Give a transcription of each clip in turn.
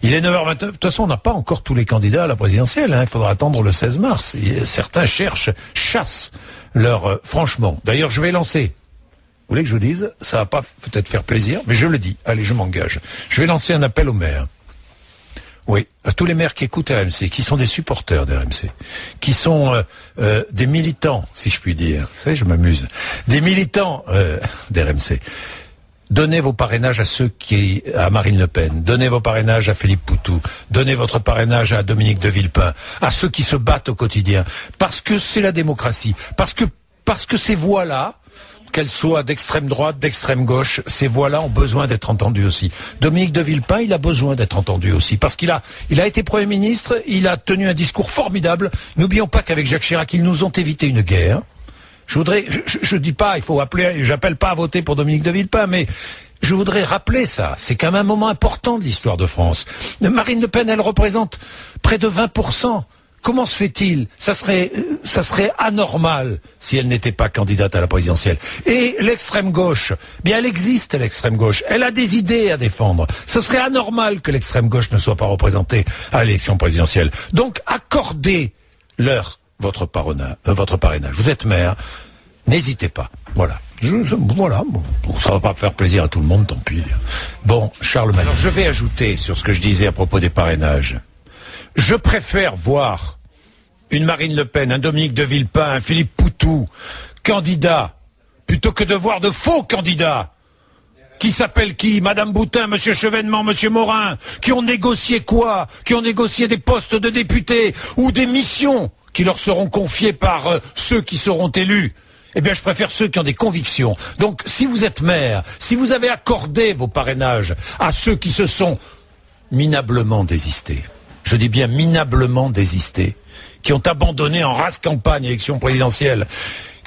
Il est 9h29. De toute façon, on n'a pas encore tous les candidats à la présidentielle. Il faudra attendre le 16 mars. Et certains chassent leur... franchement. D'ailleurs, je vais lancer. Vous voulez que je vous dise? Ça va pas peut-être faire plaisir, mais je le dis. Allez, je m'engage. Je vais lancer un appel aux maires. Oui, à tous les maires qui écoutent RMC, qui sont des supporters d'RMC, qui sont des militants, si je puis dire. Vous savez, je m'amuse. Des militants d'RMC. Donnez vos parrainages à Marine Le Pen, donnez vos parrainages à Philippe Poutou, donnez votre parrainage à Dominique de Villepin, à ceux qui se battent au quotidien, parce que c'est la démocratie, parce que ces voix-là, qu'elles soient d'extrême droite, d'extrême gauche, ces voix-là ont besoin d'être entendues aussi. Dominique de Villepin, il a besoin d'être entendu aussi, parce qu'il a été Premier ministre, il a tenu un discours formidable. N'oublions pas qu'avec Jacques Chirac, ils nous ont évité une guerre. Je dis pas, j'appelle pas à voter pour Dominique de Villepin, mais je voudrais rappeler ça. C'est quand même un moment important de l'histoire de France. Marine Le Pen, elle représente près de 20%. Comment se fait-il? Ça serait anormal si elle n'était pas candidate à la présidentielle. Et l'extrême gauche, bien elle existe l'extrême gauche. Elle a des idées à défendre. Ce serait anormal que l'extrême gauche ne soit pas représentée à l'élection présidentielle. Donc accordez-leur votre parrainage. Vous êtes maire, n'hésitez pas. Voilà. Voilà. Bon, ça va pas faire plaisir à tout le monde, tant pis. Bon, Charles Maillot. Alors je vais ajouter sur ce que je disais à propos des parrainages. Je préfère voir une Marine Le Pen, un Dominique de Villepin, un Philippe Poutou, candidat, plutôt que de voir de faux candidats. Qui s'appellent qui? Madame Boutin, Monsieur Chevènement, Monsieur Morin, qui ont négocié quoi? Qui ont négocié des postes de députés ou des missions qui leur seront confiées par ceux qui seront élus. Eh bien, je préfère ceux qui ont des convictions. Donc, si vous êtes maire, si vous avez accordé vos parrainages à ceux qui se sont minablement désistés, je dis bien minablement désistés, qui ont abandonné en race campagne l'élection présidentielle,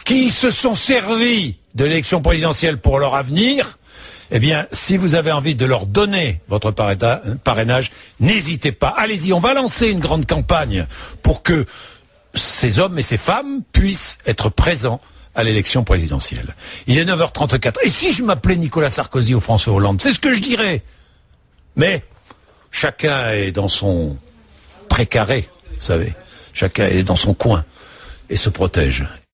qui se sont servis de l'élection présidentielle pour leur avenir, eh bien, si vous avez envie de leur donner votre parrainage, n'hésitez pas. Allez-y, on va lancer une grande campagne pour que ces hommes et ces femmes puissent être présents à l'élection présidentielle. Il est 9h34. Et si je m'appelais Nicolas Sarkozy ou François Hollande, c'est ce que je dirais. Mais chacun est dans son précaré, vous savez. Chacun est dans son coin et se protège.